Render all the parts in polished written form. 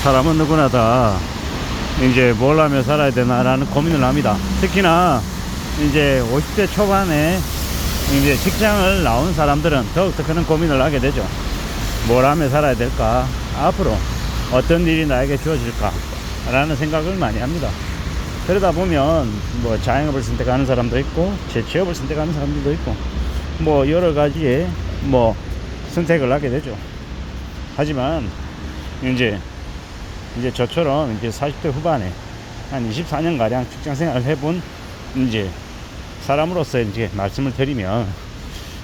사람은 누구나 다 이제 뭘 하며 살아야 되나라는 고민을 합니다. 특히나 이제 50대 초반에 이제 직장을 나온 사람들은 더욱더 그런 고민을 하게 되죠. 뭘 하며 살아야 될까? 앞으로 어떤 일이 나에게 주어질까? 라는 생각을 많이 합니다. 그러다 보면 뭐 자영업을 선택하는 사람도 있고 재취업을 선택하는 사람들도 있고 뭐 여러 가지의 뭐 선택을 하게 되죠. 하지만 이제 저처럼 이제 40대 후반에 한 24년 가량 직장 생활을 해본 이제 사람으로서 이제 말씀을 드리면,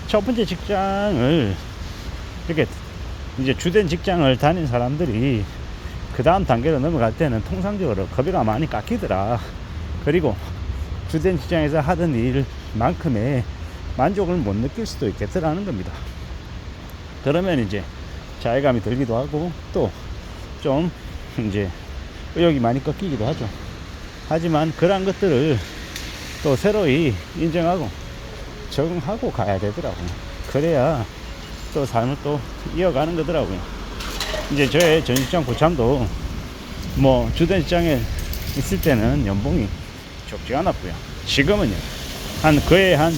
첫 번째 직장을 이렇게 이제 주된 직장을 다닌 사람들이 그 다음 단계로 넘어갈 때는 통상적으로 급여가 많이 깎이더라. 그리고 주된 직장에서 하던 일만큼의 만족을 못 느낄 수도 있겠더라는 겁니다. 그러면 이제 자괴감이 들기도 하고 또 좀 이제 의욕이 많이 꺾이기도 하죠. 하지만 그러한 것들을 또 새로이 인정하고 적응하고 가야 되더라고요. 그래야 또 삶을 또 이어가는 거더라고요. 이제 저의 전 직장 고참도 뭐 주된 직장에 있을 때는 연봉이 적지 않았고요. 지금은요, 그의 한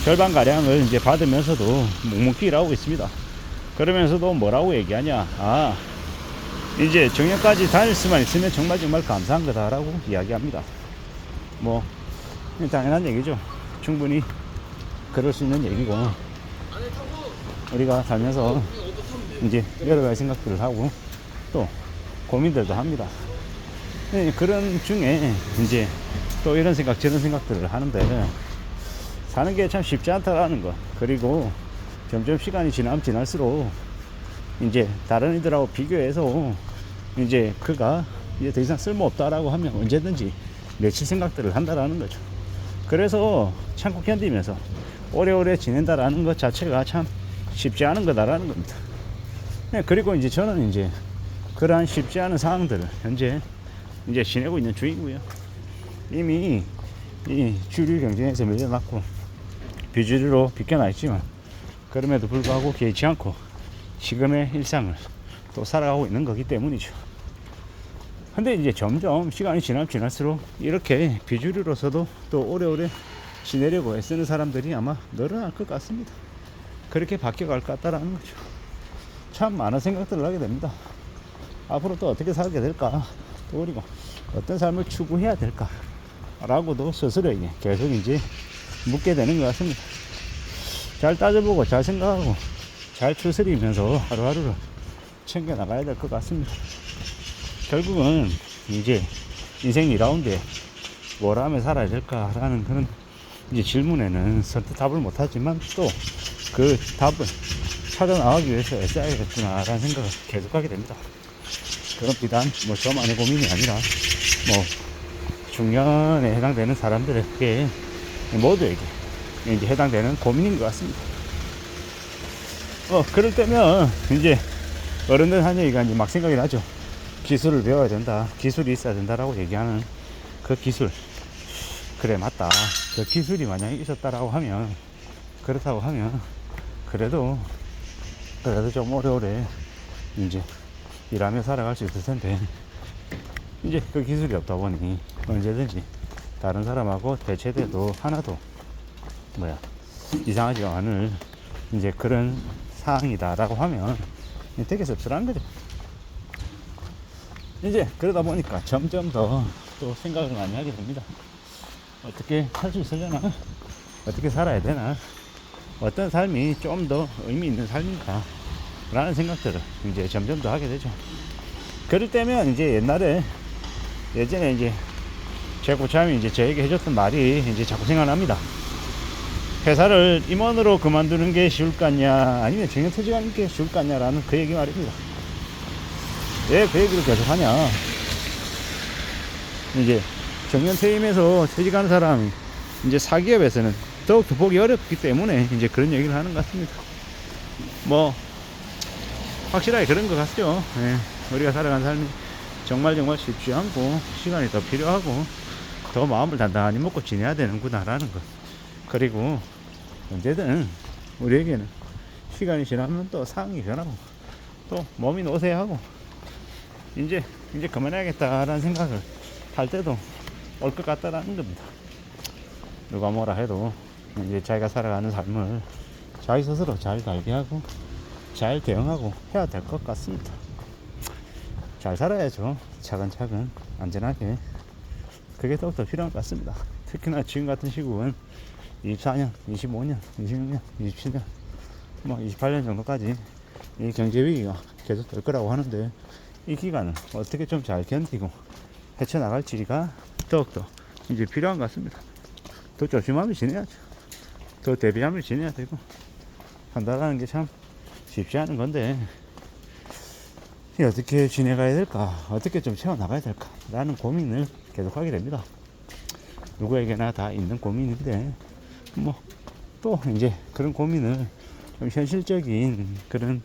절반 가량을 이제 받으면서도 묵묵히 일하고 있습니다. 그러면서도 뭐라고 얘기하냐? 이제 정년까지 다닐 수만 있으면 정말 감사한 거다라고 이야기합니다. 뭐 당연한 얘기죠. 충분히 그럴 수 있는 얘기고, 우리가 살면서 이제 여러 가지 생각들을 하고 또 고민들도 합니다. 그런 중에 이제 또 이런 생각 저런 생각들을 하는데, 사는 게 참 쉽지 않다라는 거, 그리고 점점 시간이 지나면 지날수록 이제 다른 이들하고 비교해서 이제 그가 이제 더 이상 쓸모없다라고 하면 언제든지 내칠 생각들을 한다라는 거죠. 그래서 참고 견디면서 오래오래 지낸다라는 것 자체가 참 쉽지 않은 거다라는 겁니다. 그리고 이제 저는 이제 그러한 쉽지 않은 상황들을 현재 이제 지내고 있는 중이고요. 이미 이 주류 경쟁에서 밀려났고 비주류로 비껴나 있지만, 그럼에도 불구하고 개의치 않고 지금의 일상을 또 살아가고 있는 거기 때문이죠. 근데 이제 점점 시간이 지날수록 이렇게 비주류로서도 또 오래오래 지내려고 애쓰는 사람들이 아마 늘어날 것 같습니다. 그렇게 바뀌어갈 것 같다라는 거죠. 참 많은 생각들을 하게 됩니다. 앞으로 또 어떻게 살게 될까, 또 그리고 어떤 삶을 추구해야 될까 라고도 스스로에게 계속 이제 묻게 되는 것 같습니다. 잘 따져보고 잘 생각하고 잘 추스리면서 하루하루를 챙겨 나가야 될 것 같습니다. 결국은 이제 인생 2라운드에 뭘 하며 살아야 될까라는 그런 이제 질문에는 선뜻 답을 못하지만, 또 그 답을 찾아 나가기 위해서 애써야겠구나라는 생각을 계속하게 됩니다. 그건 비단 뭐 저만의 고민이 아니라 뭐 중년에 해당되는 사람들에게 모두에게 이제 해당되는 고민인 것 같습니다. 그럴 때면 이제 어른들 한 얘기가 이제 막 생각이 나죠. 기술을 배워야 된다, 기술이 있어야 된다라고 얘기하는 그 기술. 그래, 맞다. 그 기술이 만약에 있었다라고 하면, 그렇다고 하면 그래도 좀 오래오래 이제 일하며 살아갈 수 있을 텐데, 이제 그 기술이 없다 보니 언제든지 다른 사람하고 대체돼도 하나도 이상하지가 않을 이제 그런 상황이다라고 하면 되게 씁쓸한 거죠. 이제 그러다 보니까 점점 더 또 생각을 많이 하게 됩니다. 어떻게 살 수 있으려나, 어떻게 살아야 되나, 어떤 삶이 좀 더 의미 있는 삶인가 라는 생각들을 이제 점점 더 하게 되죠. 그럴 때면 이제 예전에 이제 제 고참이 이제 저에게 해줬던 말이 이제 자꾸 생각납니다. 회사를 임원으로 그만두는 게 쉬울 것 같냐, 아니면 정년퇴직하는 게 쉬울 것 같냐라는 그 얘기 말입니다. 왜 그 얘기를 계속 하냐, 이제 정년퇴임해서 퇴직하는 사람이 이제 사기업에서는 더욱더 보기 어렵기 때문에 이제 그런 얘기를 하는 것 같습니다. 뭐 확실하게 그런 것 같죠. 우리가 살아가는 삶이 정말 쉽지 않고 시간이 더 필요하고 더 마음을 단단히 먹고 지내야 되는구나 라는 것. 그리고 언제든 우리에게는 시간이 지나면 또 상황이 변하고 또 몸이 노쇠하고 이제 그만해야겠다라는 생각을 할 때도 올 것 같다라는 겁니다. 누가 뭐라 해도 이제 자기가 살아가는 삶을 자기 스스로 잘 관리하고 잘 대응하고 해야 될 것 같습니다. 잘 살아야죠. 차근차근 안전하게. 그게 더욱더 필요한 것 같습니다. 특히나 지금 같은 시국은 24년, 25년, 26년, 27년, 뭐 28년 정도까지 이 경제 위기가 계속 될 거라고 하는데, 이 기간을 어떻게 좀 잘 견디고 헤쳐나갈지가 더욱더 이제 필요한 것 같습니다. 더 조심하며 지내야죠. 더 대비하며 지내야 되고, 한다라는 게 참 쉽지 않은 건데, 어떻게 지내가야 될까, 어떻게 좀 채워나가야 될까 라는 고민을 계속 하게 됩니다. 누구에게나 다 있는 고민인데, 뭐 또 이제 그런 고민을 좀 현실적인 그런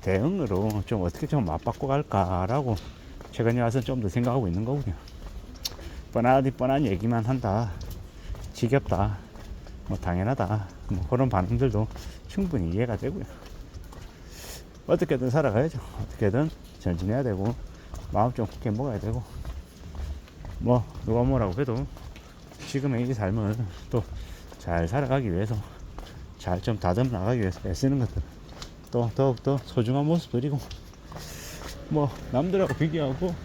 대응으로 좀 어떻게 좀 맞바꿔 갈까라고 최근에 와서 좀 더 생각하고 있는 거군요. 뻔한 얘기만 한다, 지겹다, 뭐 당연하다, 뭐 그런 반응들도 충분히 이해가 되고요. 어떻게든 살아가야죠. 어떻게든 전진해야 되고, 마음 좀 굳게 먹어야 되고, 뭐 누가 뭐라고 해도 지금의 이 삶을 또 잘 살아가기 위해서, 잘 좀 다듬어 나가기 위해서 애쓰는 것들, 또 더욱더 소중한 모습들이고, 뭐 남들하고 비교하고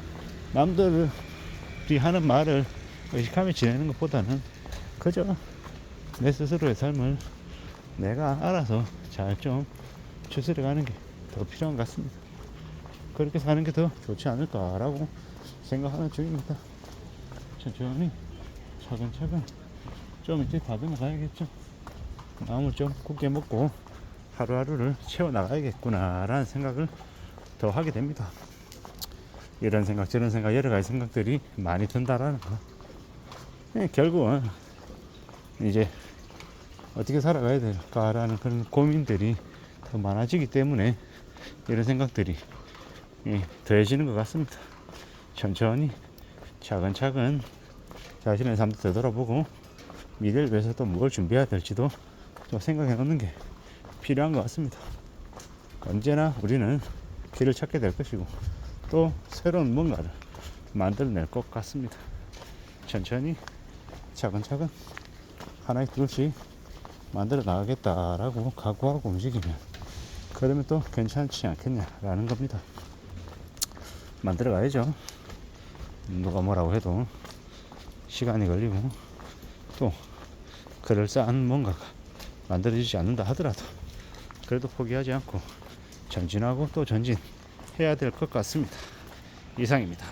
남들이 하는 말을 의식하며 지내는 것보다는 그저 내 스스로의 삶을 내가 알아서 잘 좀 추스려 가는 게 더 필요한 것 같습니다. 그렇게 사는 게 더 좋지 않을까라고 생각하는 중입니다. 천천히 차근차근 좀 이제 다듬어 가야겠죠. 마음을 좀 굳게 먹고 하루하루를 채워나가야겠구나 라는 생각을 더 하게 됩니다. 이런 생각 저런 생각 여러 가지 생각들이 많이 든다라는 거. 결국은 이제 어떻게 살아가야 될까라는 그런 고민들이 더 많아지기 때문에 이런 생각들이 더해지는 것 같습니다. 천천히 차근차근 자신의 삶도 되돌아보고 미래를 위해서 또 뭘 준비해야 될지도 좀 생각해 놓는 게 필요한 것 같습니다. 언제나 우리는 길을 찾게 될 것이고, 또 새로운 뭔가를 만들어낼 것 같습니다. 천천히 차근차근 하나의 둘씩 만들어 나가겠다라고 각오하고 움직이면, 그러면 또 괜찮지 않겠냐라는 겁니다. 만들어 가야죠. 누가 뭐라고 해도 시간이 걸리고, 또 그럴싸한 뭔가가 만들어지지 않는다 하더라도 그래도 포기하지 않고 전진하고 또 전진해야 될 것 같습니다. 이상입니다.